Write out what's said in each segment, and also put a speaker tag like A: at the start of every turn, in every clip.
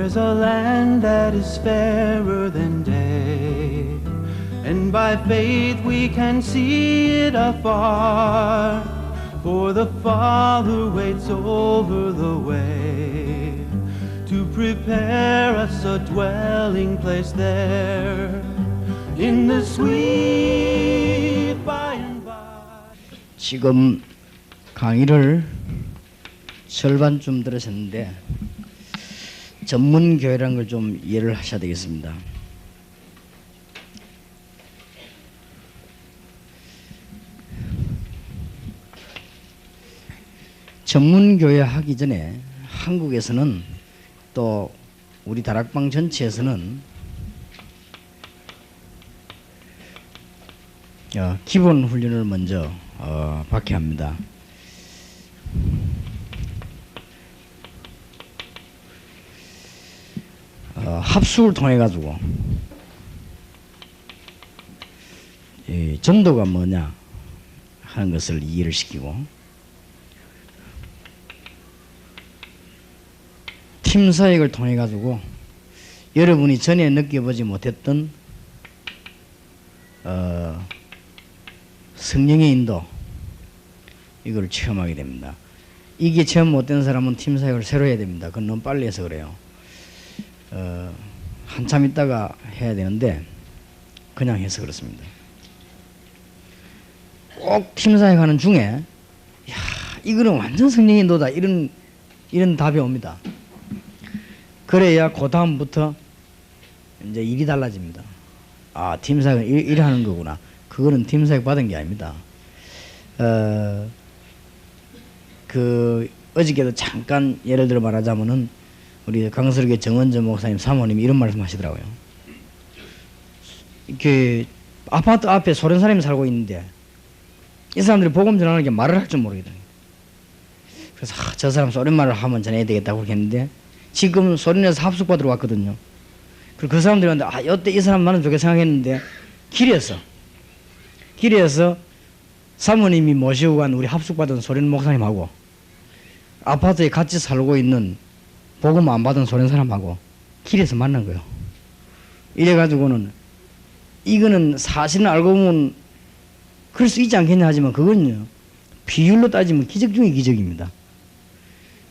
A: There's a land that is fairer than day, and by faith we can see it afar, for the Father waits over the way to prepare us a dwelling place there in the sweet by and by.
B: 지금 강의를 절반쯤 들으셨는데 전문교회라는 걸 좀 이해를 하셔야 되겠습니다. 전문교회 하기 전에 한국에서는 또 우리 다락방 전체에서는 기본 훈련을 먼저 받게 합니다. 합숙을 통해 가지고 전도가 뭐냐 하는 것을 이해를 시키고, 팀 사역을 통해 가지고 여러분이 전에 느껴보지 못했던 성령의 인도, 이걸 체험하게 됩니다. 이게 체험 못된 사람은 팀 사역을 새로 해야 됩니다. 그건 너무 빨리 해서 그래요. 한참 있다가 해야 되는데 그냥 해서 그렇습니다. 꼭 팀 사역하는 중에 야, 이거는 완전 성령의 인도다, 이런 답이 옵니다. 그래야 그 다음부터 이제 일이 달라집니다. 아, 팀 사역은 일하는 거구나. 그거는 팀 사역 받은 게 아닙니다. 어저께도 잠깐 예를 들어 말하자면은 우리 강설교 정원전 목사님 사모님이 이런 말씀 하시더라고요. 이렇게 아파트 앞에 소련 사람이 살고 있는데 이 사람들이 복음 전하는 게 말을 할 줄 모르겠더라고요. 그래서 저 사람 소련 말을 하면 전해야 되겠다고 그렇게 했는데 지금 소련에서 합숙받으러 왔거든요. 그리고 그 사람들이 왔는데 여태 이 사람 나는 좋게 생각했는데 길에서 사모님이 모시고 간 우리 합숙받은 소련 목사님하고 아파트에 같이 살고 있는 복음 안 받은 소련 사람하고 길에서 만난 거예요. 이래가지고는 이거는 사실은 알고 보면 그럴 수 있지 않겠냐 하지만 그건요, 비율로 따지면 기적 중의 기적입니다.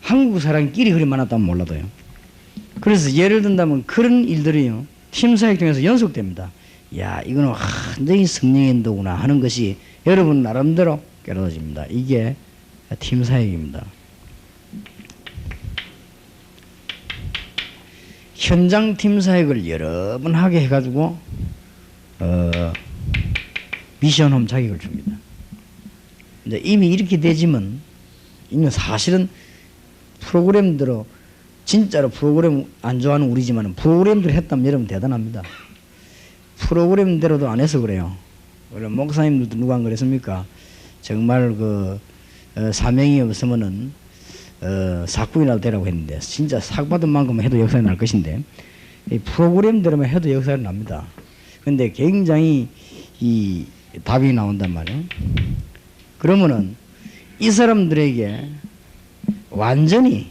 B: 한국 사람끼리 그리 많았다면 몰라도요. 그래서 예를 든다면 그런 일들이요, 팀 사역 중에서 연속됩니다. 야, 이거는 완전히 성령의 인도구나 하는 것이 여러분 나름대로 깨달아집니다. 이게 팀 사역입니다. 현장 팀 사역을 여러 번 하게 해가지고 미션홈 자격을 줍니다. 이제 이미 이렇게 되지만 이미 사실은 프로그램대로, 진짜로 프로그램 안 좋아하는 우리지만 프로그램대로 했다면 여러분 대단합니다. 프로그램대로도 안 해서 그래요. 원래 목사님들도 누가 안 그랬습니까? 정말 사명이 없으면은 사꾼이라도 되라고 했는데 진짜 삭 받은 만큼 해도 역사가 날 것인데 이 프로그램대로만 해도 역사가 납니다. 근데 굉장히 이 답이 나온단 말이에요. 그러면은 이 사람들에게 완전히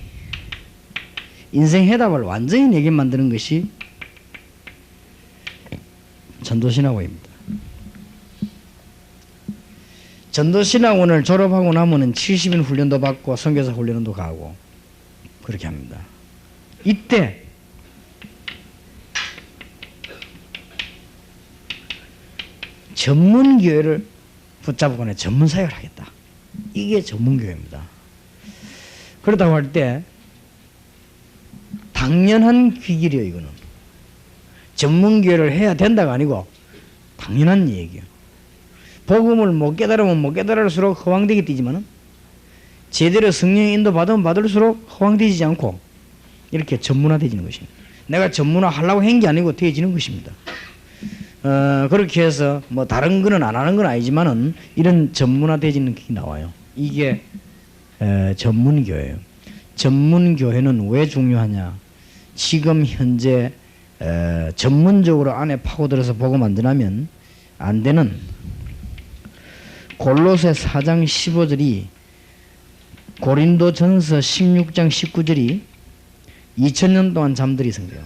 B: 인생 해답을 완전히 내게 만드는 것이 전도신학원입니다. 전도신학원을 졸업하고 나면은 70인 훈련도 받고 선교사 훈련도 가고 그렇게 합니다. 이때 전문교회를 붙잡고 전문사역을 하겠다. 이게 전문교회입니다. 그렇다고 할 때 당연한 귀길이에요. 이거는 전문교회를 해야 된다가 아니고 당연한 얘기예요. 복음을 못 깨달으면 못 깨달을수록 허황되게 뛰지만은 제대로 성령의 인도 받으면 받을수록 허황되지 않고 이렇게 전문화되지는 것입니다. 내가 전문화 하려고 한 게 아니고 되어지는 것입니다. 그렇게 해서 뭐 다른 거는 안 하는 건 아니지만은 이런 전문화되지는 게 나와요. 이게 전문교회예요. 전문교회는 왜 중요하냐? 지금 현재 전문적으로 안에 파고들어서 복음 안 전하면 안 되는 골로새 4장 15절이 고린도전서 16장 19절이 2000년 동안 잠들이 생겨요.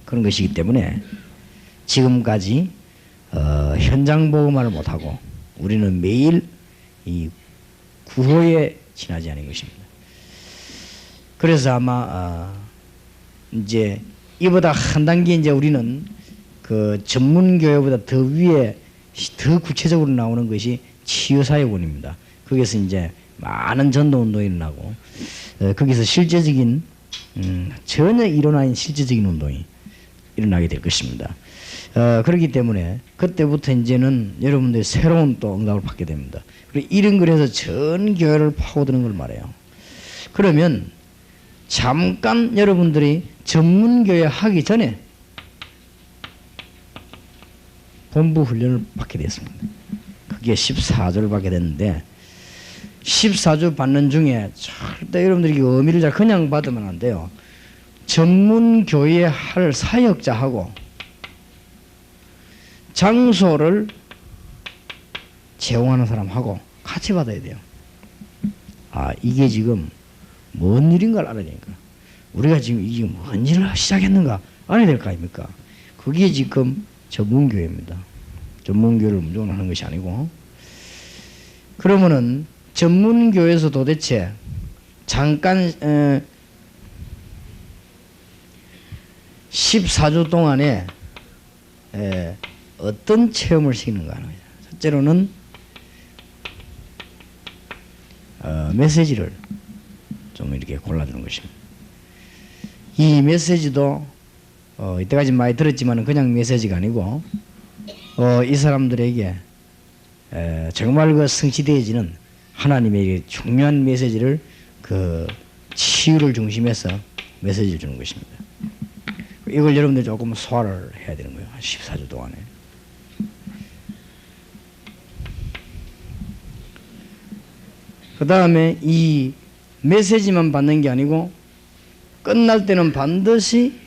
B: 그런 것이기 때문에 지금까지 현장 복음화를 못하고 우리는 매일 이 구호에 지나지 않은 것입니다. 그래서 아마 이제 이보다 한 단계 이제 우리는 그 전문 교회보다 더 위에 더 구체적으로 나오는 것이 치유사역원입니다. 거기서 이제 많은 전도 운동이 일어나고 거기서 실제적인 전혀 일어나는 실제적인 운동이 일어나게 될 것입니다. 그렇기 때문에 그때부터 이제는 여러분들이 새로운 또 응답을 받게 됩니다. 그리고 이런 글에서 전 교회를 파고드는 걸 말해요. 그러면 잠깐 여러분들이 전문교회 하기 전에 본부 훈련을 받게 됐습니다. 그게 14주를 받게 됐는데 14주 받는 중에 절대 여러분들이 의미를 잘 그냥 받으면 안 돼요. 전문교회 할 사역자하고 장소를 제공하는 사람하고 같이 받아야 돼요. 아, 이게 지금 뭔 일인가를 알아야 되니까. 우리가 지금 이게 뭔 일을 시작했는가 알아야 될 거 아닙니까? 그게 지금 전문교회입니다. 전문교회를 무조건 하는 것이 아니고. 그러면은 전문교회에서 도대체 잠깐 14주 동안에 어떤 체험을 시키는가 하는 거죠. 첫째로는 메시지를 좀 이렇게 골라주는 것입니다. 이 메시지도 이때까지 많이 들었지만 그냥 메시지가 아니고 이 사람들에게 정말 그 성취되어지는 하나님의 중요한 메시지를 그 치유를 중심해서 메시지를 주는 것입니다. 이걸 여러분들 조금 소화를 해야 되는 거예요. 14주 동안에. 그 다음에 이 메시지만 받는 게 아니고 끝날 때는 반드시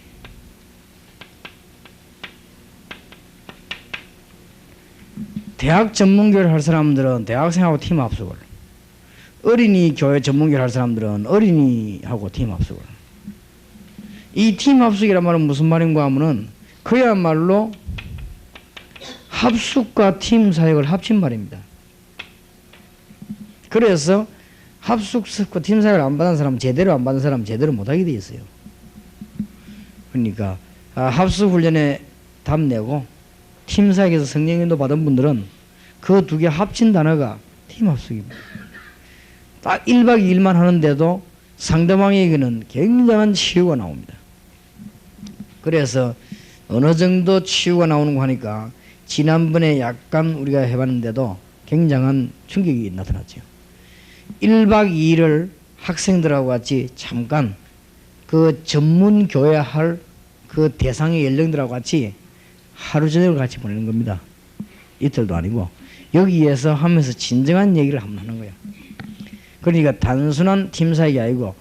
B: 대학 전문교를 할 사람들은 대학생하고 팀 합숙을, 어린이 교회 전문교를 할 사람들은 어린이하고 팀 합숙을. 이 팀 합숙이란 말은 무슨 말인가 하면은 그야말로 합숙과 팀 사역을 합친 말입니다. 그래서 합숙과 팀 사역을 안 받은 사람은 제대로 안 받은 사람은 제대로 못하게 돼 있어요. 그러니까 합숙 훈련에 답내고 팀 사역에서 성령인도 받은 분들은 그 두 개 합친 단어가 팀 합숙입니다. 딱 1박 2일만 하는데도 상대방에게는 굉장한 치유가 나옵니다. 그래서 어느 정도 치유가 나오는 거 하니까 지난번에 약간 우리가 해봤는데도 굉장한 충격이 나타났죠. 1박 2일을 학생들하고 같이 잠깐 그 전문 교회 할 그 대상의 연령들하고 같이 하루 저녁을 같이 보내는 겁니다. 이틀도 아니고 여기에서 하면서 진정한 얘기를 한번 하는 거예요. 그러니까 단순한 팀 사역이 아니고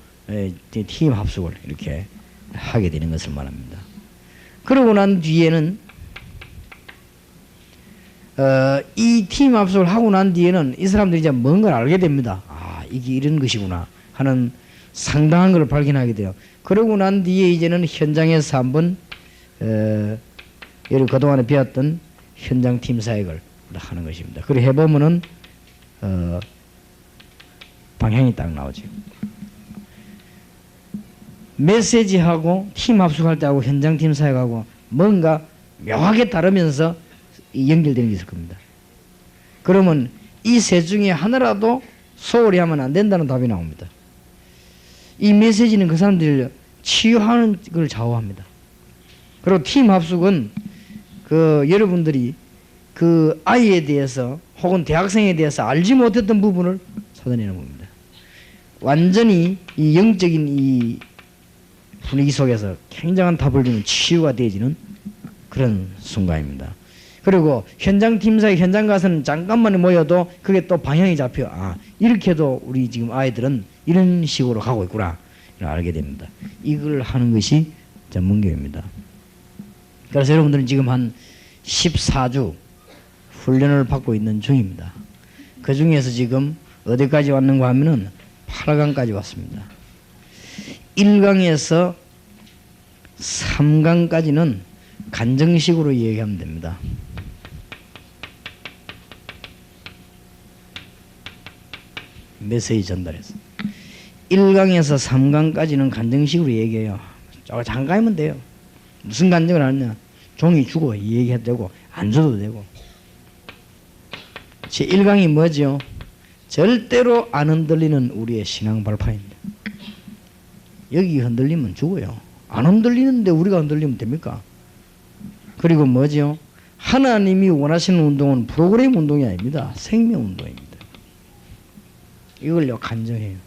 B: 팀 합숙을 이렇게 하게 되는 것을 말합니다. 그러고 난 뒤에는 이 팀 합숙을 하고 난 뒤에는 이 사람들이 이제 뭔가를 알게 됩니다. 아, 이게 이런 것이구나 하는 상당한 걸 발견하게 돼요. 그러고 난 뒤에 이제는 현장에서 한번 예를 그동안에 배웠던 현장 팀 사역을 하는 것입니다. 그래 해보면은 방향이 딱 나오죠. 메시지하고 팀 합숙할 때하고 현장 팀 사역하고 뭔가 묘하게 다르면서 연결되는 게 있을 겁니다. 그러면 이 세 중에 하나라도 소홀히 하면 안 된다는 답이 나옵니다. 이 메시지는 그 사람들을 치유하는 걸 좌우합니다. 그리고 팀 합숙은 그 여러분들이 그 아이에 대해서 혹은 대학생에 대해서 알지 못했던 부분을 찾아내는 겁니다. 완전히 이 영적인 이 분위기 속에서 굉장한 답을 주는 치유가 되어지는 그런 순간입니다. 그리고 현장 팀사의 현장 가서는 잠깐만 모여도 그게 또 방향이 잡혀. 아, 이렇게도 우리 지금 아이들은 이런 식으로 가고 있구나. 알게 됩니다. 이걸 하는 것이 전문교회입니다. 그래서 여러분들은 지금 한 14주 훈련을 받고 있는 중입니다. 그 중에서 지금 어디까지 왔는가 하면은 8강까지 왔습니다. 1강에서 3강까지는 간정식으로 얘기하면 됩니다. 메시지 전달해서 1강에서 3강까지는 간정식으로 얘기해요. 잠깐이면 돼요. 무슨 간정을 하느냐, 종이 주고 얘기해도 되고 안 줘도 되고. 제 1강이 뭐죠? 절대로 안 흔들리는 우리의 신앙 발판입니다. 여기 흔들리면 죽어요. 안 흔들리는데 우리가 흔들리면 됩니까? 그리고 뭐죠? 하나님이 원하시는 운동은 프로그램 운동이 아닙니다. 생명 운동입니다. 이걸요 간절해요.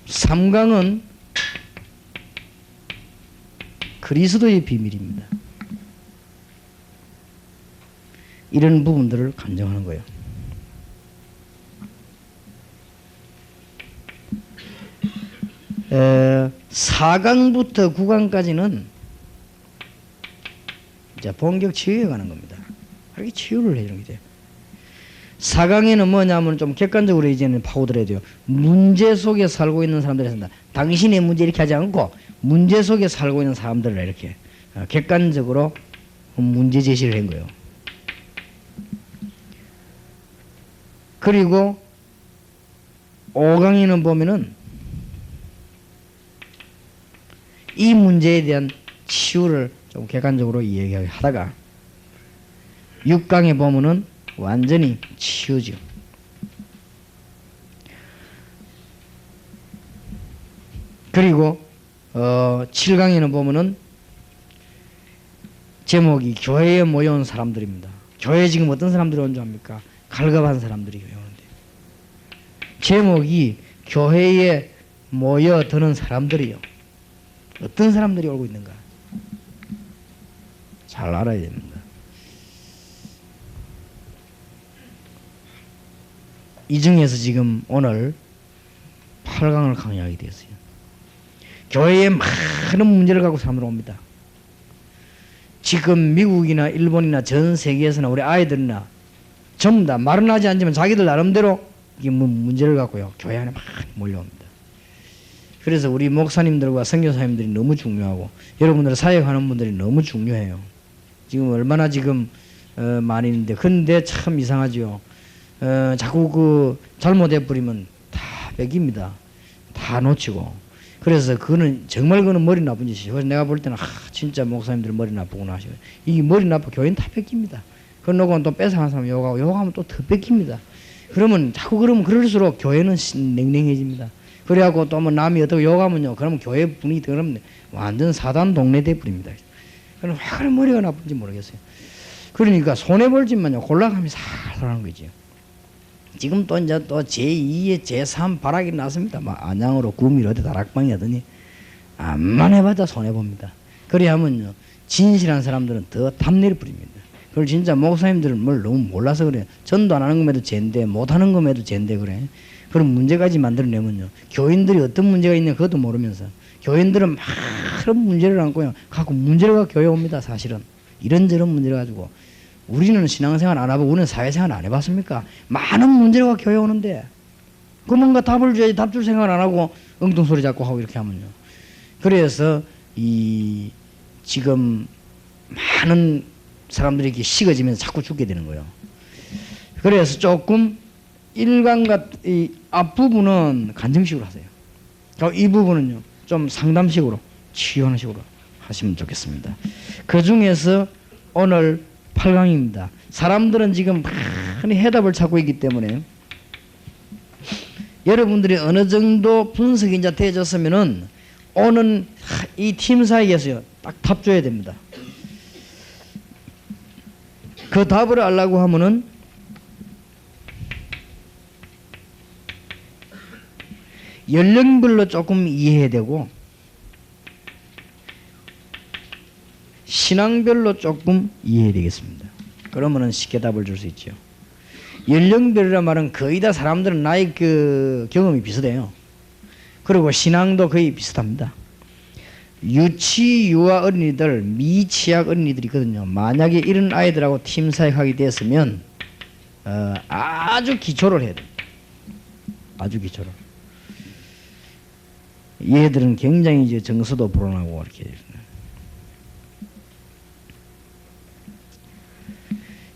B: 3강은 그리스도의 비밀입니다. 이런 부분들을 간증하는 거예요. 4강부터 9강까지는 이제 본격 치유에 가는 겁니다. 이렇게 치유를 해주는 게 돼요. 4강에는 뭐냐면 좀 객관적으로 이제는 파고들어야 돼요. 문제 속에 살고 있는 사람들이 산다. 당신의 문제 이렇게 하지 않고 문제 속에 살고 있는 사람들을 이렇게 객관적으로 문제 제시를 한 거예요. 그리고 5강에는 보면은 이 문제에 대한 치유를 좀 객관적으로 이야기하다가 6강에 보면은 완전히 치유죠. 그리고 7강에는 보면은 제목이 교회에 모여온 사람들입니다. 교회에 지금 어떤 사람들이 온 줄 압니까? 갈급한 사람들이 오는데, 제목이 교회에 모여드는 사람들이요. 어떤 사람들이 오고 있는가? 잘 알아야 됩니다. 이 중에서 지금 오늘 8강을 강의하게 되었어요. 교회에 많은 문제를 갖고 사람들이 옵니다. 지금 미국이나 일본이나 전 세계에서나 우리 아이들이나 전부 다 말은 하지 않지만 자기들 나름대로 이게 문제를 갖고요 교회 안에 많이 몰려옵니다. 그래서 우리 목사님들과 선교사님들이 너무 중요하고 여러분들 사역하는 분들이 너무 중요해요. 지금 얼마나 지금 많이 있는데, 근데 참 이상하죠. 자꾸 그 잘못해 버리면 다 뺏깁니다. 다 놓치고. 그래서 그거는 정말 그거는 머리 나쁜 짓이죠. 그래서 내가 볼 때는 진짜 목사님들 머리 나쁘구나 하시고, 이게 머리 나쁘고 교회는 다 뺏깁니다. 그걸 놓고 또 뺏어간 사람 욕하고 욕하면 또 더 뺏깁니다. 그러면 자꾸 그러면 그럴수록 교회는 냉랭해집니다. 그래갖고 또 뭐 남이 어떻게 욕하면요, 그러면 교회 분위기 그러면 완전 사단 동네 돼버립니다. 그럼 왜 그런 머리가 나쁜지 모르겠어요. 그러니까 손해볼 짓만요 골라가며 살살 하는 거죠. 지금 또 이제 또 제2의 제3 발악이 났습니다. 막 안양으로 구미로 어디 다락방이 하더니 암만 해봤자 손해봅니다. 그래야면요 진실한 사람들은 더 탐내를 부립니다. 그걸 진짜 목사님들은 뭘 너무 몰라서 그래요. 전도 안 하는 것에도 죄인데 못하는 것에도 죄인데 그래. 그런 문제까지 만들어내면요 교인들이 어떤 문제가 있냐 그것도 모르면서 교인들은 많은 문제를 안고요 갖고 문제를 갖고 교회 옵니다. 사실은 이런저런 문제를 가지고. 우리는 신앙생활 안 하고 우리는 사회생활 안 해봤습니까? 많은 문제를 갖고 교회 오는데 그 뭔가 답을 줘야지. 답줄 생각 안 하고 엉뚱소리 잡고 하고 이렇게 하면요. 그래서 이 지금 많은 사람들이 이렇게 식어지면서 자꾸 죽게 되는 거예요. 그래서 조금 1강과 이 앞부분은 간증식으로 하세요. 이 부분은요 좀 상담식으로 치유하는 식으로 하시면 좋겠습니다. 그 중에서 오늘 8강입니다. 사람들은 지금 많이 해답을 찾고 있기 때문에 여러분들이 어느 정도 분석이 이제 되어졌으면은 오는 이 팀 사이에서요 딱 답 줘야 됩니다. 그 답을 알려고 하면은 연령별로 조금 이해해야 되고 신앙별로 조금 이해해야 되겠습니다. 그러면은 쉽게 답을 줄 수 있죠. 연령별이란 말은 거의 다 사람들은 나이 그 경험이 비슷해요. 그리고 신앙도 거의 비슷합니다. 유치, 유아 어린이들, 미취학 어린이들이 있거든요. 만약에 이런 아이들하고 팀 사역하게 됐으면 아주 기초를 해야 됩니다. 아주 기초로. 얘들은 굉장히 이제 정서도 불어나고 이렇게.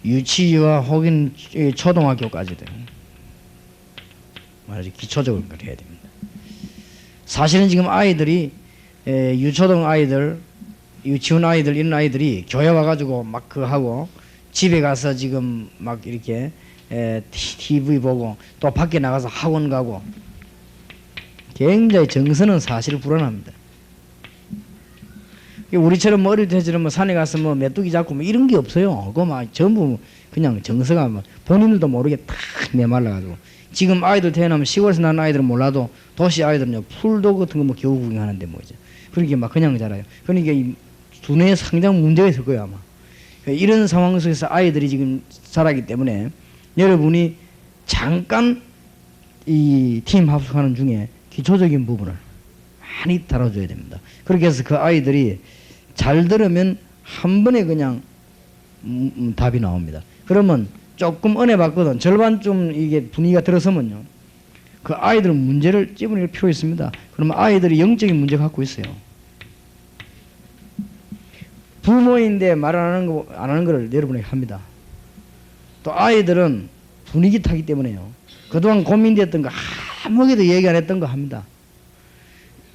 B: 유치와 혹은 초등학교까지도 말하지 기초적으로 해야 됩니다. 사실은 지금 아이들이 유초등 아이들, 유치원 아이들 이런 아이들이 교회 와가지고 막 그 하고 집에 가서 지금 막 이렇게 TV 보고 또 밖에 나가서 학원 가고 굉장히 정서는 사실 불안합니다. 우리처럼 뭐 어릴 때처럼 뭐 산에 가서 뭐 메뚜기 잡고 뭐 이런 게 없어요. 그거 막 전부 그냥 정서가 뭐 본인들도 모르게 탁 메말라가지고 지금 아이들 태어나면 시골에서 난 아이들은 몰라도 도시 아이들은요 풀도 같은 거 뭐 겨우 구경하는데 뭐 이제 그렇게 막 그냥 자라요. 그러니까 이 두뇌에 상당 문제가 있을 거예요 아마. 이런 상황 속에서 아이들이 지금 자라기 때문에 여러분이 잠깐 이 팀 합숙하는 중에 기초적인 부분을 많이 다뤄줘야 됩니다. 그렇게 해서 그 아이들이 잘 들으면 한 번에 그냥 답이 나옵니다. 그러면 조금 은혜 받거든 절반쯤 이게 분위기가 들어서면요 그 아이들은 문제를 찝어낼 필요 있습니다. 그러면 아이들이 영적인 문제 갖고 있어요. 부모인데 말 안 하는 거를 여러분에게 합니다. 또 아이들은 분위기 타기 때문에요. 그동안 고민됐던 거 아무에게도 얘기 안 했던 거 합니다.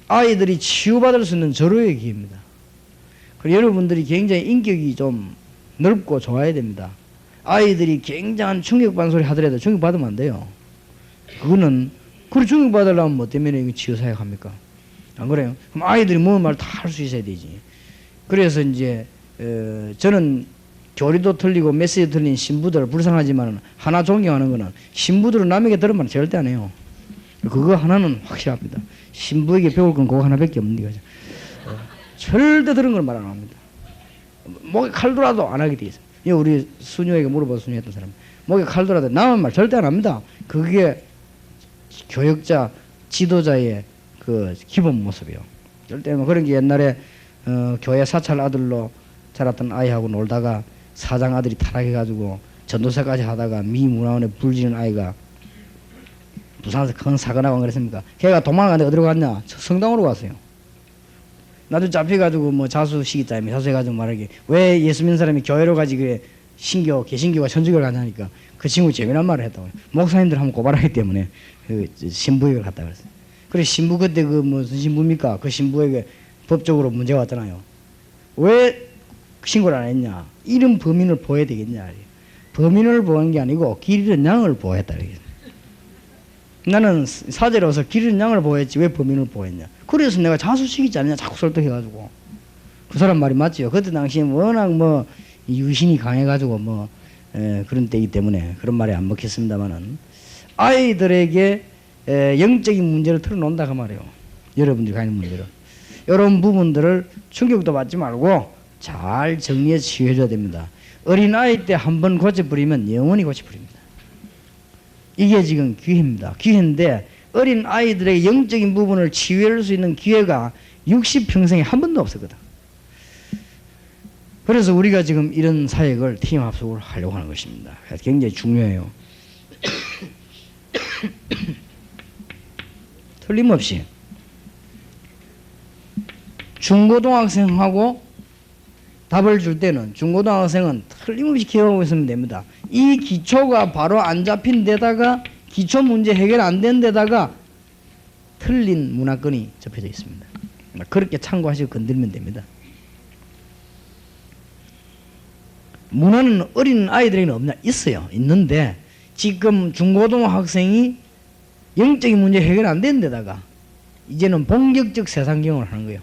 B: 아이들이 치유받을 수 있는 절호의 기회입니다. 그리고 여러분들이 굉장히 인격이 좀 넓고 좋아야 됩니다. 아이들이 굉장한 충격받는 소리 하더라도 충격받으면 안 돼요. 그거는 그걸 충격받으려면 뭐 때문에 치유사역 합니까? 안 그래요? 그럼 아이들이 뭔 말 다 할 수 있어야 되지. 그래서 이제 저는 교리도 틀리고 메시지 틀린 신부들 불쌍하지만 하나 존경하는 거는 신부들은 남에게 들으면 절대 안 해요. 그거 하나는 확실합니다. 신부에게 배울 건 그거 하나밖에 없는 거죠. 절대 들은 걸 말 안 합니다. 목에 칼 돌아도 안 하게 돼 있어요. 이거 우리 수녀에게 물어봐 수녀 했던 사람 목에 칼 돌아도 남의 말 절대 안 합니다. 그게 교역자 지도자의 그 기본 모습이에요. 절대 뭐 그런 게 옛날에 교회 사찰 아들로 자랐던 아이하고 놀다가 사장 아들이 타락해가지고 전도사까지 하다가 미 문화원에 불지는 아이가 부산에서 큰 사고 나고 그랬습니까? 걔가 도망가는데 어디로 갔냐? 성당으로 갔어요. 나도 잡혀가지고 뭐 자수시키자며 자수해가지고 말하기 왜 예수 믿는 사람이 교회로 가지 그래 신교 개신교가 천주교를 가냐니까 그 친구 재미난 말을 했다고. 목사님들 한번 고발하기 때문에 그 신부에게 갔다 그랬어요. 그래 신부 그때 그 무슨 신부입니까? 그 신부에게 법적으로 문제가 왔잖아요. 왜 신고를 안 했냐? 이런 범인을 보호해야 되겠냐? 범인을 보호한 게 아니고 길 잃은 양을 보호했다. 나는 사제로서 길 잃은 양을 보호했지 왜 범인을 보호했냐? 그래서 내가 자수시키지 않느냐? 자꾸 설득해가지고 그 사람 말이 맞지요. 그때 당시에 워낙 뭐 유신이 강해가지고 뭐 그런 때이기 때문에 그런 말이 안 먹혔습니다만은 아이들에게 영적인 문제를 털어놓는다 그 말이에요. 여러분들이 가는 문제를. 이런 부분들을 충격도 받지 말고 잘 정리해 치유해줘야 됩니다. 어린아이 때 한 번 고쳐버리면 영원히 고쳐버립니다. 이게 지금 기회입니다. 기회인데 어린 아이들의 영적인 부분을 치유할 수 있는 기회가 60평생에 한 번도 없었거든. 그래서 우리가 지금 이런 사역을 팀 합숙을 하려고 하는 것입니다. 굉장히 중요해요. 틀림없이 중고등학생하고 답을 줄 때는 중고등학생은 틀림없이 기억하고 있으면 됩니다. 이 기초가 바로 안 잡힌 데다가 기초 문제 해결 안 된 데다가 틀린 문화권이 접혀져 있습니다. 그렇게 참고하시고 건들면 됩니다. 문화는 어린 아이들에게는 없냐? 있어요. 있는데 지금 중고등학생이 영적인 문제 해결 안 된 데다가 이제는 본격적 세상 경험을 하는 거예요.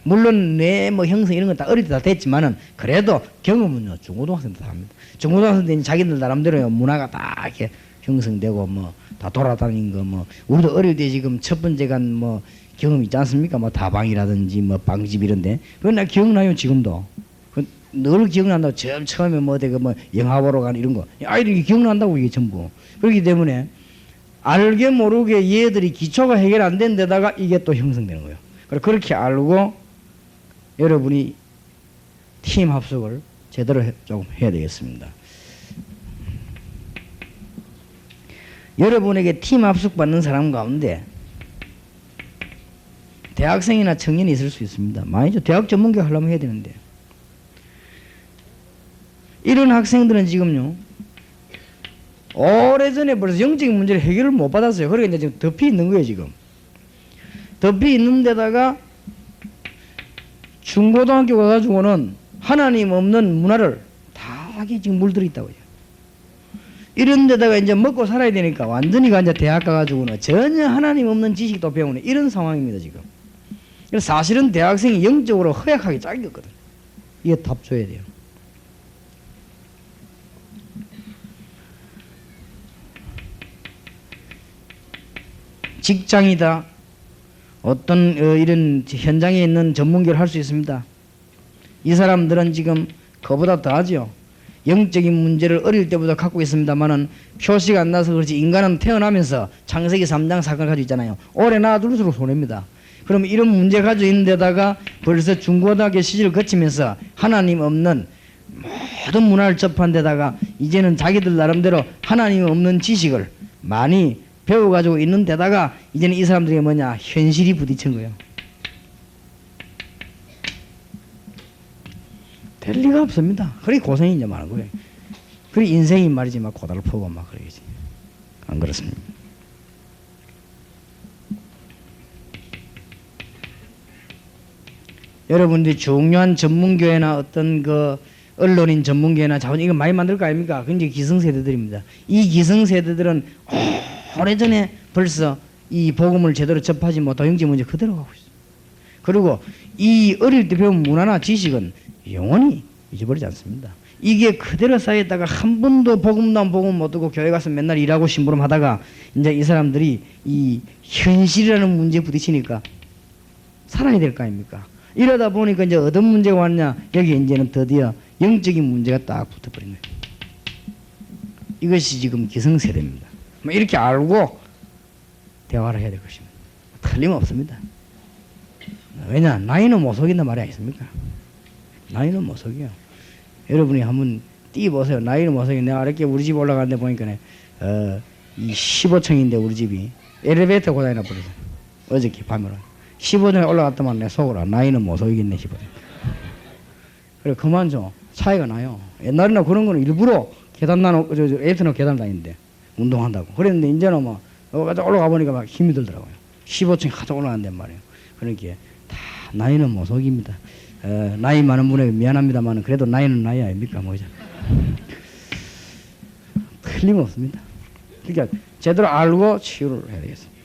B: 물론 뇌 뭐 형성 이런 건 다 어릴 때 다 됐지만은 그래도 경험은요 중고등학생도 다 합니다. 중고등학생들은 자기들 나름대로 문화가 다 이렇게 형성되고 뭐 다 돌아다니는 거 뭐 우리도 어릴 때 지금 첫 번째가 뭐 경험 있지 않습니까? 뭐 다방이라든지 뭐 빵집 이런데 그건 나 기억나요 지금도. 늘 기억난다고 처음에 뭐 어디 뭐 영화 보러 가는 이런 거 아이들이 기억난다고 이게 전부. 그렇기 때문에 알게 모르게 얘들이 기초가 해결 안 된 데다가 이게 또 형성되는 거예요. 그렇게 알고 여러분이 팀 합숙을 제대로 조금 해야 되겠습니다. 여러분에게 팀 합숙 받는 사람 가운데 대학생이나 청년이 있을 수 있습니다. 많이죠. 대학 전문교 하려면 해야 되는데. 이런 학생들은 지금요, 오래전에 벌써 영적인 문제를 해결을 못 받았어요. 그러니까 이제 지금 덮이 있는 거예요, 지금. 덮이 있는 데다가 중고등학교 가가지고는 하나님 없는 문화를 다 지금 물들어 있다고요. 이런 데다가 이제 먹고 살아야 되니까 완전히 이제 대학 가가지고는 전혀 하나님 없는 지식도 배우는 이런 상황입니다, 지금. 그래서 사실은 대학생이 영적으로 허약하게 잘렸거든. 이게 답 줘야 돼요. 직장이다. 어떤 이런 현장에 있는 전문교를 할 수 있습니다. 이 사람들은 지금 그보다 더하죠. 영적인 문제를 어릴 때부터 갖고 있습니다만은 표시가 안 나서 그렇지 인간은 태어나면서 창세기 3장 사건을 가지고 있잖아요. 오래 낳아둘수록 손해입니다. 그럼 이런 문제 가지고 있는 데다가 벌써 중고등학교 시절을 거치면서 하나님 없는 모든 문화를 접한 데다가 이제는 자기들 나름대로 하나님 없는 지식을 많이 배워가지고 있는 데다가 이제는 이 사람들이 뭐냐, 현실이 부딪힌 거예요. 될 리가 없습니다. 그래 고생이 이제 많은 거예요. 그래 인생이 말이지 막 고달프고 막 그러겠지. 안 그렇습니다. 여러분들이 중요한 전문교회나 어떤 그 언론인 전문교회나 자본 이거 많이 만들 거 아닙니까? 그게 이제 기성세대들입니다. 이 기성세대들은 오래전에 벌써 이 복음을 제대로 접하지 못하고 영적 문제 그대로 가고 있어요. 그리고 이 어릴 때 배운 문화나 지식은 영원히 잊어버리지 않습니다. 이게 그대로 쌓였다가 한 번도 복음도 못 듣고 교회 가서 맨날 일하고 심부름 하다가 이제 이 사람들이 이 현실이라는 문제에 부딪히니까 살아야 될 거 아닙니까? 이러다 보니까 이제 어떤 문제가 왔냐, 여기 이제는 드디어 영적인 문제가 딱 붙어버린 거예요. 이것이 지금 기성세대입니다. 이렇게 알고 대화를 해야 될 것입니다. 틀림없습니다. 왜냐, 나이는 못 속인단 말이 아니십니까? 나이는 못 속여요. 여러분이 한번 띄보세요. 나이는 못 속여. 내가 이렇게 우리 집 올라가는데 보니까 이 15층인데 우리 집이 엘리베이터 고장이나 버렸어요. 어저께 밤에 15층에 올라갔더만 내 속으로 나이는 못 속이겠네 싶어요. 그래 그만 좀 차이가 나요. 옛날에는 그런 거는 일부러 계단 엘리베이터는 계단 다니는데 운동한다고. 그랬는데 이제는 뭐 올라가 보니까 막 힘이 들더라고요. 15층 가져 올라간단 말이에요. 그러니까 다 나이는 못 속입니다. 나이 많은 분에게 미안합니다만 그래도 나이는 나이 아닙니까? 뭐죠? 틀림없습니다. 그러니까 제대로 알고 치유를 해야 되겠습니다.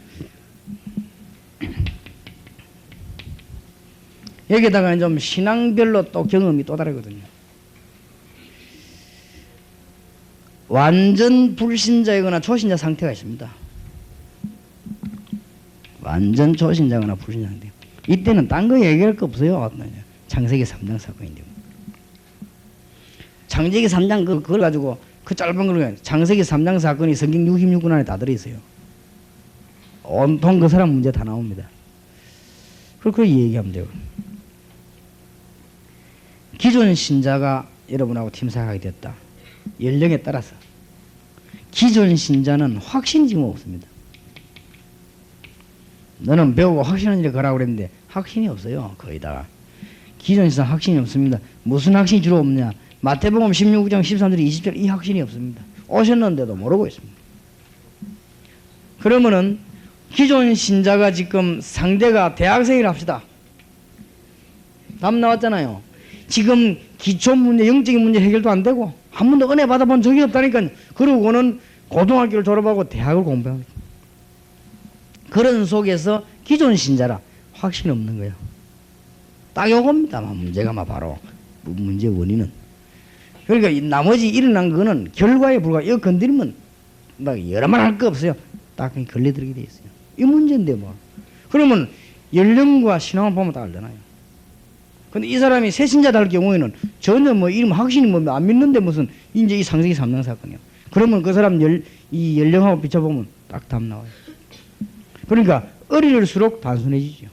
B: 여기다가 좀 신앙별로 또 경험이 또 다르거든요. 완전 불신자이거나 초신자 상태가 있습니다. 완전 초신자거나 불신자 상태. 이때는 딴 거 얘기할 거 없어요. 창세기 3장 사건인데. 창세기 3장 그걸 가지고 그 짧은 걸 창세기 3장 사건이 성경 66권 안에 다 들어있어요. 온통 그 사람 문제 다 나옵니다. 그렇게 얘기하면 돼요. 기존 신자가 여러분하고 팀 사역하게 됐다. 연령에 따라서. 기존 신자는 확신이 지금 없습니다. 너는 배우고 확신한 일에 가라고 그랬는데 확신이 없어요. 거의 다. 기존 신자 확신이 없습니다. 무슨 확신이 주로 없냐. 마태복음 16장 13절 20절 이 확신이 없습니다. 오셨는데도 모르고 있습니다. 그러면은 기존 신자가 지금 상대가 대학생이라 합시다. 답 나왔잖아요. 지금 기초 문제, 영적인 문제 해결도 안 되고 한 번도 은혜 받아본 적이 없다니까. 그러고는 고등학교를 졸업하고 대학을 공부합니다. 그런 속에서 기존 신자라 확신이 없는 거예요. 딱 요겁니다. 문제가 바로 문제 원인은. 그러니까 이 나머지 일어난 거는 결과에 불과해. 이거 건드리면 막 여러 말 할 거 없어요. 딱 걸려들게 돼 있어요. 이 문제인데 뭐. 그러면 연령과 신앙을 보면 다 알잖아요. 근데 이 사람이 새신자다 할 경우에는 전혀 뭐 이름 확신이 뭐 안 믿는데 무슨 이제 이 상세기 3장 사건이요. 그러면 그 사람 이 연령하고 비춰보면 딱 답 나와요. 그러니까 어릴수록 단순해지죠.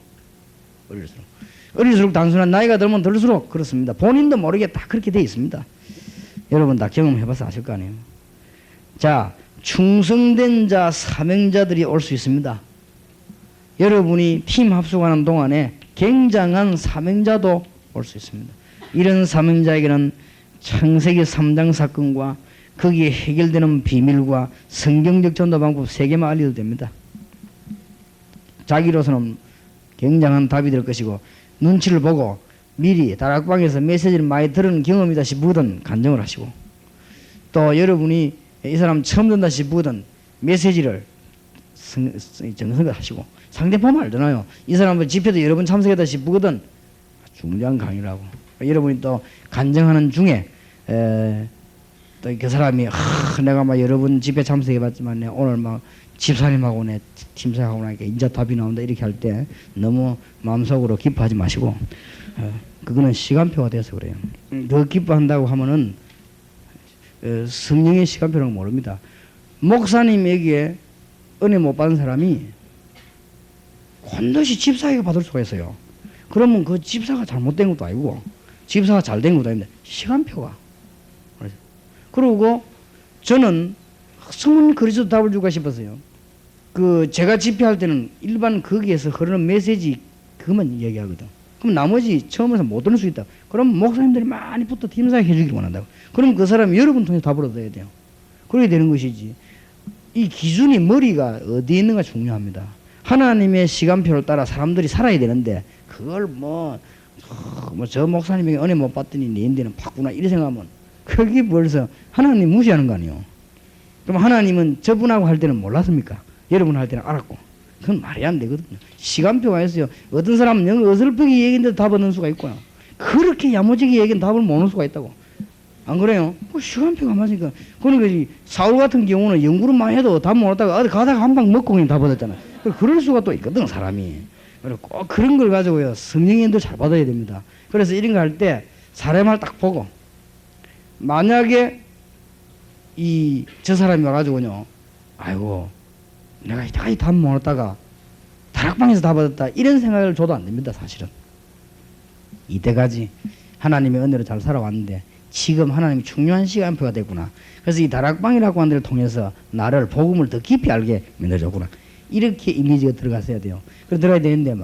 B: 어릴수록 단순한 나이가 들면 들수록 그렇습니다. 본인도 모르게 다 그렇게 돼 있습니다. 여러분 다 경험해봐서 아실 거 아니에요. 자, 충성된 자, 사명자들이 올 수 있습니다. 여러분이 팀 합숙하는 동안에 굉장한 사명자도 올 수 있습니다. 이런 사명자에게는 창세기 3장 사건과 거기에 해결되는 비밀과 성경적 전도 방법 3개만 알려도 됩니다. 자기로서는 굉장한 답이 될 것이고 눈치를 보고 미리 다락방에서 메시지를 많이 들은 경험이다 싶으든 간증을 하시고, 또 여러분이 이 사람 처음 듣다 싶으든 메시지를 정성을 하시고, 상대편 알잖아요. 이 사람은 집회도 여러 번 참석했다 싶거든 중요한 강의라고. 여러분이 또 간증하는 중에 또 그 사람이 내가 막 여러 번 집회 참석해봤지만 오늘 막 집사님하고 내 팀장하고 나니까 인자 답이 나온다 이렇게 할 때 너무 마음속으로 기뻐하지 마시고, 그거는 시간표가 돼서 그래요. 더 기뻐한다고 하면은 성령의 시간표라는 거 모릅니다. 목사님에게 은혜 못 받은 사람이 반드시 집사에게 받을 수가 있어요. 그러면 그 집사가 잘못된 것도 아니고 집사가 잘된 것도 아닌데 시간표가. 그리고 저는 성문 그리스도 답을 주고 싶었어요. 제가 집회할 때는 일반 거기에서 흐르는 메시지 그것만 얘기하거든. 그럼 나머지 처음에서 못 들을 수 있다. 그럼 목사님들이 많이 붙어 팀사에 해주기를 원한다고. 그럼 그 사람이 여러분 통해서 답을 얻어야 돼요. 그렇게 되는 것이지. 이 기준이 머리가 어디에 있는가 중요합니다. 하나님의 시간표를 따라 사람들이 살아야 되는데 그걸 저 목사님에게 은혜 못 받더니 내인데는 받구나 이렇게 생각하면 그게 벌써 하나님 무시하는 거 아니에요. 그럼 하나님은 저분하고 할 때는 몰랐습니까? 여러분 할 때는 알았고. 그건 말이 안 되거든요. 시간표가 있어요. 어떤 사람은 영 어설프게 얘기했는데 답 얻는 수가 있고요. 그렇게 야무지게 얘기는 답을 못 얻을 수가 있다고. 안 그래요? 시간표가 맞으니까. 그러니까 사울 같은 경우는 연구를 많이 해도 답 못 얻다가 어디 가다가 한 방 먹고 그냥 답 얻었잖아요. 그럴 수가 또 있거든 사람이. 그래서 꼭 그런 걸 가지고요 성령의 인도 잘 받아야 됩니다. 그래서 이런 거 할 때 사람을 딱 보고, 만약에 저 사람이 와가지고요, 아이고 내가 이 답 못 얻다가 다락방에서 답 얻었다 이런 생각을 줘도 안 됩니다. 사실은 이때까지 하나님의 은혜로 잘 살아왔는데 지금 하나님이 중요한 시간표가 됐구나. 그래서 이 다락방이라고 하는 데를 통해서 나를 복음을 더 깊이 알게 만들어줬구나. 이렇게 이미지가 들어갔어야 돼요. 그래서 들어가야 되는데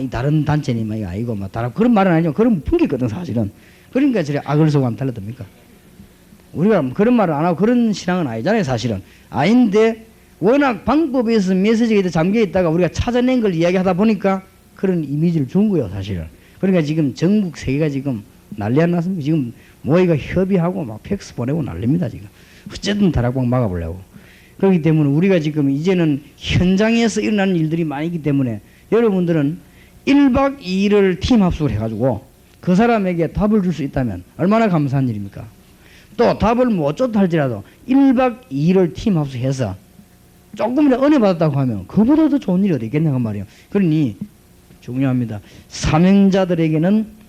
B: 이 다른 단체니 아이고 그런 말은 아니죠. 그런 풍기거든 사실은. 그러니까 저래 악을 속하면 달라듭니까? 우리가 그런 말을 안 하고 그런 신앙은 아니잖아요 사실은. 아닌데 워낙 방법에 있어서 메시지가 잠겨 있다가 우리가 찾아낸 걸 이야기하다 보니까 그런 이미지를 준 거예요 사실은. 그러니까 지금 전국 세계가 지금 난리 안 났습니다. 지금 모이가 협의하고 막 팩스 보내고 난립니다 지금. 어쨌든 다락방 막아보려고. 그렇기 때문에 우리가 지금 이제는 현장에서 일어나는 일들이 많이기 때문에 여러분들은 1박 2일을 팀 합숙을 해가지고 그 사람에게 답을 줄 수 있다면 얼마나 감사한 일입니까? 또 답을 못 줬다 할지라도 1박 2일을 팀 합숙해서 조금이라도 은혜 받았다고 하면 그보다 더 좋은 일이 어디 있겠냐고 말이에요. 그러니 중요합니다. 사명자들에게는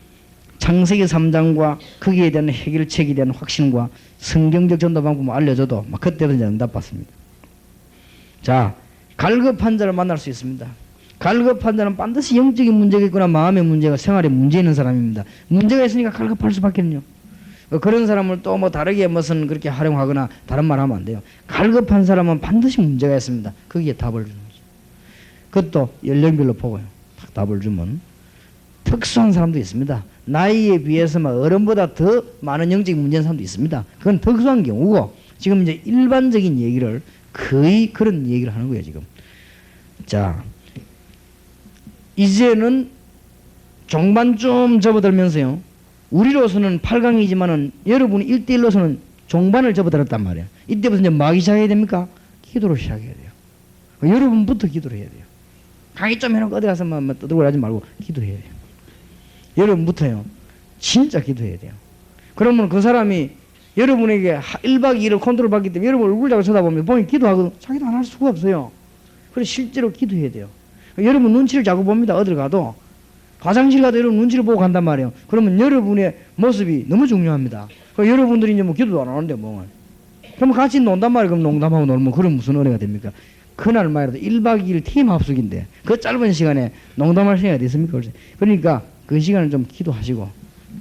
B: 창세기 3장과 거기에 대한 해결책에 대한 확신과 성경적 전도 방법을 알려줘도 그때도 이제 응답받습니다. 자, 갈급한 자를 만날 수 있습니다. 갈급한 자는 반드시 영적인 문제가 있거나 마음의 문제가 생활에 문제 있는 사람입니다. 문제가 있으니까 갈급할 수밖에는요. 그런 사람을 또 다르게 무슨 그렇게 활용하거나 다른 말 하면 안 돼요. 갈급한 사람은 반드시 문제가 있습니다. 거기에 답을 주는 거죠. 그것도 연령별로 보고요. 딱 답을 주면 특수한 사람도 있습니다. 나이에 비해서 어른보다 더 많은 영적인 문제인 사람도 있습니다. 그건 특수한 경우고, 지금 이제 일반적인 얘기를 거의 그런 얘기를 하는 거예요 지금. 자, 이제는 종반 좀 접어들면서요, 우리로서는 8강이지만은 여러분이 1대1로서는 종반을 접어들었단 말이에요. 이때부터 이제 뭐 하기 시작해야 됩니까? 기도를 시작해야 돼요. 여러분부터 기도를 해야 돼요. 강의 좀 해놓고 어디 가서 떠들고 하지 말고 기도해야 돼요. 여러분부터요. 진짜 기도해야 돼요. 그러면 그 사람이 여러분에게 1박 2일을 컨트롤 받기 때문에 여러분 얼굴 자꾸 쳐다보면 본인 기도하거든. 자기도 안 할 수가 없어요. 그래서 실제로 기도해야 돼요. 여러분 눈치를 자꾸 봅니다. 어딜 가도. 화장실 가도 여러분 눈치를 보고 간단 말이에요. 그러면 여러분의 모습이 너무 중요합니다. 여러분들이 이제 기도도 안 하는데 그러면 같이 논단 말이에요. 그럼 농담하고 놀면 그럼 무슨 은혜가 됩니까? 그날만이라도 1박 2일 팀 합숙인데 그 짧은 시간에 농담할 시간이 어디 있습니까? 그러니까 그 시간을 좀 기도하시고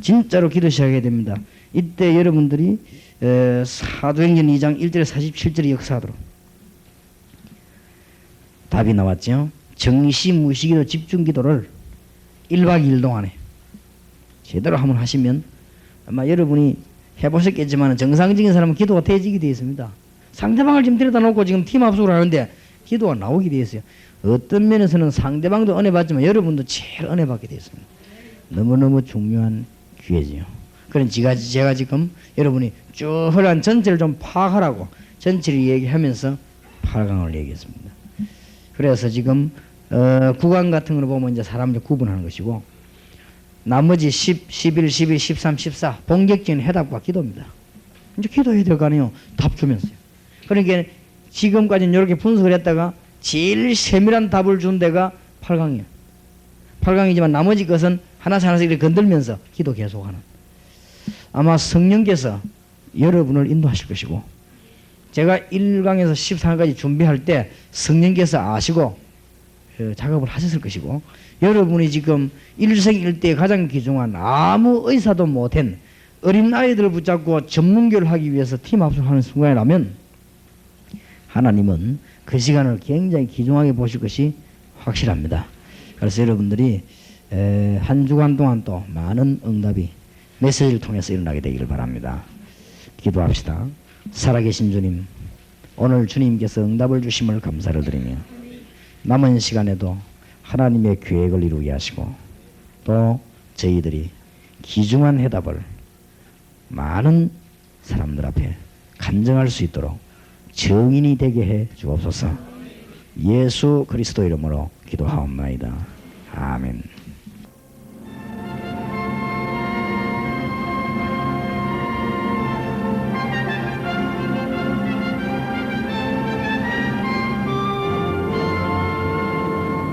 B: 진짜로 기도 시작해야 됩니다. 이때 여러분들이 사도행전 2장 1절에 47절의 역사하도록 답이 나왔죠. 정시무시기도 집중기도를 1박 2일 동안에 제대로 한번 하시면 아마 여러분이 해보셨겠지만 정상적인 사람은 기도가 되어지게 되어 있습니다. 상대방을 지금 데려다 놓고 지금 팀 합숙을 하는데 기도가 나오게 되어 있어요. 어떤 면에서는 상대방도 은혜 받지만 여러분도 제일 은혜 받게 되어 있습니다. 너무너무 중요한 기회지요. 그런 제가 지금 여러분이 쭉 흘러간 전체를 좀 파악하라고 전체를 얘기하면서 8강을 얘기했습니다. 그래서 지금 구강 같은 걸 보면 이제 사람을 구분하는 것이고 나머지 10, 11, 12, 13, 14 본격적인 해답과 기도입니다. 이제 기도해야 될 거 아니에요. 답 주면서요. 그러니까 지금까지는 이렇게 분석을 했다가 제일 세밀한 답을 준 데가 8강이에요. 8강이지만 나머지 것은 하나씩 이렇게 건들면서 기도 계속하는. 아마 성령께서 여러분을 인도하실 것이고 제가 1강에서 14강까지 준비할 때 성령께서 아시고 작업을 하셨을 것이고 여러분이 지금 일생일대에 가장 귀중한 아무 의사도 못한 어린 아이들을 붙잡고 전문교를 하기 위해서 팀 합숙하는 순간이라면 하나님은 그 시간을 굉장히 귀중하게 보실 것이 확실합니다. 그래서 여러분들이 한 주간 동안 또 많은 응답이 메시지를 통해서 일어나게 되기를 바랍니다. 기도합시다. 살아계신 주님, 오늘 주님께서 응답을 주심을 감사를 드리며 남은 시간에도 하나님의 계획을 이루게 하시고 또 저희들이 귀중한 해답을 많은 사람들 앞에 간증할 수 있도록 증인이 되게 해 주옵소서. 예수 그리스도 이름으로 기도하옵나이다. 아멘.